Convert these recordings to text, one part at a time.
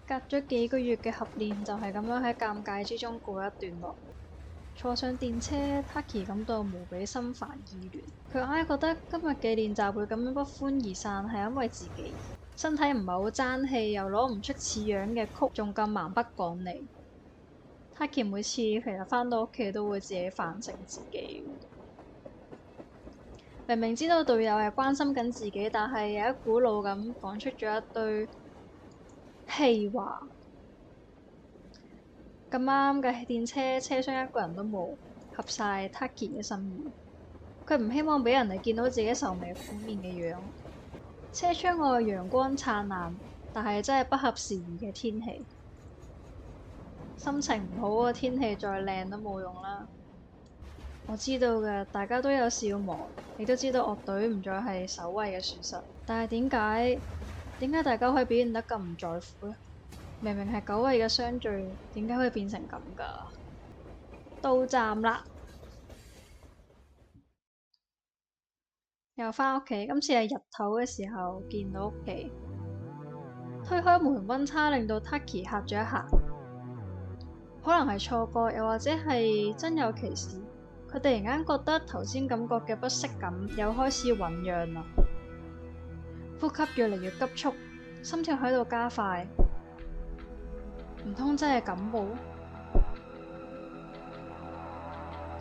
隔咗幾個月嘅合練就係咁樣喺尷尬之中告一段落。坐上電車，Taki 感到無比心煩意亂。佢硬係覺得今日嘅練習會咁樣不歡而散，係因為自己身體唔係好爭氣，又攞唔出似樣嘅曲，仲咁蠻不講理。Taki 每次其實返到屋企都會自己反省自己。明明知道隊友係關心緊自己，但係有一股腦咁講出咗一堆氣話。咁啱嘅電車車廂一個人都冇，合晒 Taki 嘅心意。佢唔希望俾人哋見到自己愁眉苦面嘅樣。車窗外陽光燦爛，但係真係不合時宜嘅天氣。心情唔好嘅天氣再靚都冇用啦。我知道嘅，大家都有事要忙，亦都知道樂隊唔再係首位嘅事實。但係點解大家可以表現得咁唔在乎呢？明明係久違嘅相聚，點解會變成咁㗎？到站啦，又返屋企。今次係日頭嘅時候見到屋企，推開門，溫差令到 Taki 嚇咗一下。可能係錯覺，又或者係真有其事。佢突然間覺得頭先感覺嘅不適感又開始醞釀啦，呼吸越嚟越急促，心跳喺度加快。唔通真係感冒？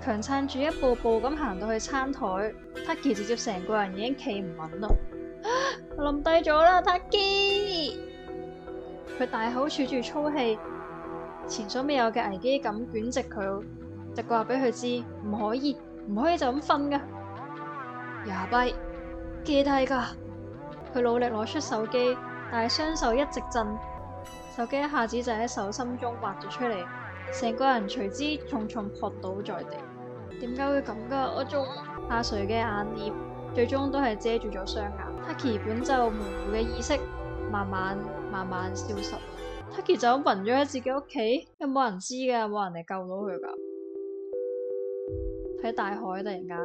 強撐住一步步咁行到去餐台，Taki 直接成個人已經企唔穩啦。我冧低咗啦，Taki！佢大口喘住粗氣，前所未有嘅危機感捲直佢。直覺話俾佢知，唔可以就咁瞓噶。呀跛，記低噶。佢努力攞出手機，但係雙手一直震，手機一下子就喺手心中滑咗出嚟，成個人隨之重重撲倒在地。點解會咁噶？我仲下垂嘅眼簾，最終都係遮住咗雙眼。Taki 本就模糊嘅意識，慢慢消失。Taki 就咁暈咗喺自己屋企，有冇人知噶？有冇人嚟救到佢噶？喺大海突然間，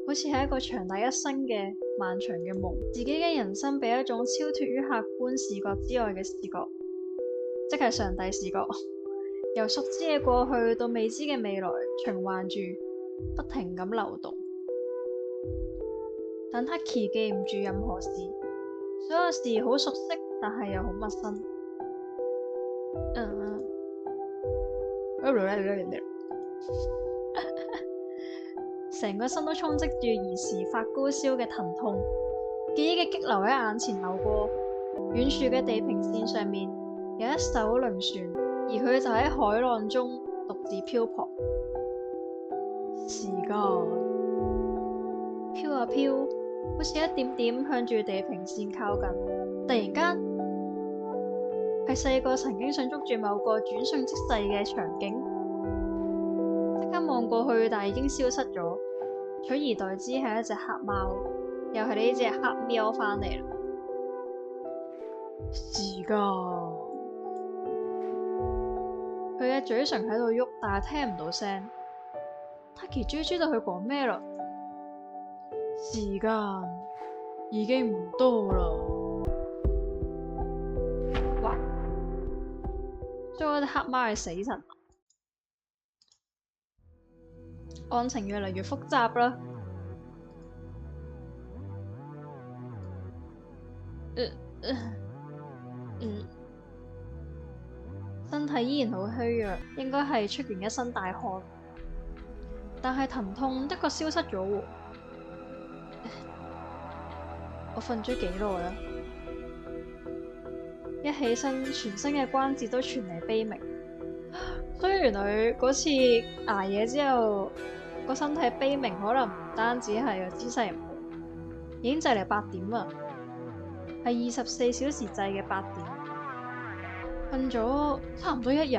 好似係一個長達一生嘅漫長嘅夢。自己嘅人生被一種超脫於客觀視覺之外嘅視覺，即係上帝視覺，由熟知嘅過去到未知嘅未來循環住，不停咁流動。但 Taki 記唔住任何事，所有事好熟悉，但係又好陌生。成個身都充斥住兒時發高燒嘅疼痛，記憶嘅激流喺眼前流過。遠處嘅地平線上面有一艘輪船，而佢就喺海浪中獨自漂泊。時間飄啊飄，好似一點點向住地平線靠近。突然間，係細個曾經想捉住某個轉瞬即逝嘅場景，即刻望過去，但已經消失咗。取而代之係一隻黑貓，又係呢隻黑喵返嚟啦。時間，佢嘅嘴唇喺度喐，但係聽唔到聲。Taki 終於知道佢講咩啦。時間已經唔多啦。哇！將嗰隻黑貓係死神。案情越嚟越複雜啦。身體依然好虛弱，應該係出完一身大汗，但係疼痛的確消失咗喎。我瞓咗幾耐呀？一起身，全身嘅關節都傳嚟悲鳴，所以原來嗰次捱夜之後，個身體悲鳴可能唔單止係個姿勢唔好，已經就嚟8點啦，係24小時制嘅8點，瞓咗差唔多一日。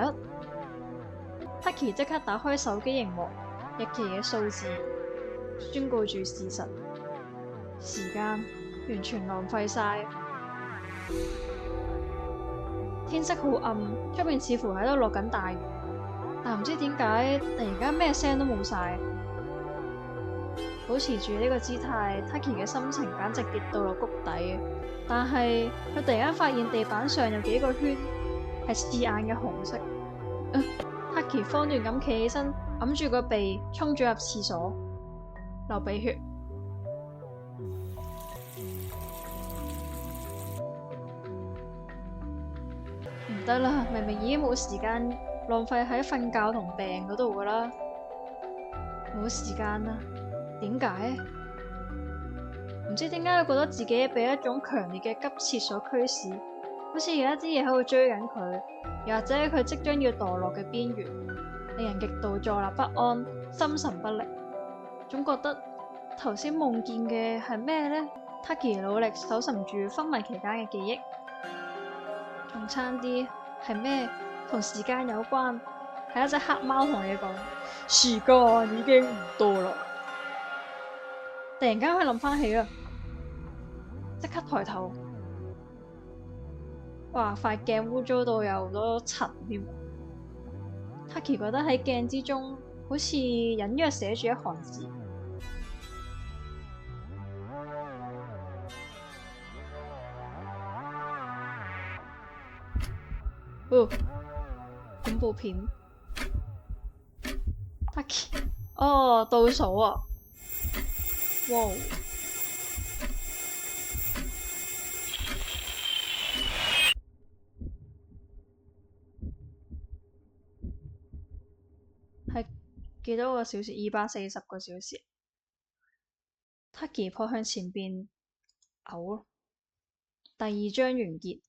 Taki 即刻打開手機螢幕，日期嘅數字宣告住事實，時間完全浪費晒。天色好暗，出面似乎喺度落緊大雨，但唔知點解突然間咩聲都冇晒。保持住呢個姿態，Taki 嘅心情簡直跌到落谷底。但係佢突然間發現地板上有幾個圈係刺眼嘅紅色。Taki 慌亂咁企起身，揞住個鼻，衝咗入廁所，流鼻血。唔得啦，明明已經冇時間浪費喺瞓覺同病嗰度噶啦，冇時間啦。點解？唔知點解佢覺得自己被一種強烈嘅急切所驅使，好似有一啲嘢喺度追緊佢，又或者佢即將要墮落嘅邊緣，令人極度坐立不安、心神不寧。總覺得頭先夢見嘅係咩呢？Taki 努力搜尋住昏迷期間嘅記憶，仲差啲係咩？同時間有關，係一隻黑貓同你講，時間已經唔多啦。突然間佢諗翻起啦，即刻抬頭，哇！塊鏡污糟到有好多塵添。Taki 覺得喺鏡之中好似隱約寫住一行字。哦，恐怖片。Taki，哦，倒數啊！哇！係幾多個小時？240個小時。Taki 撲向前邊嘔。第二章完結。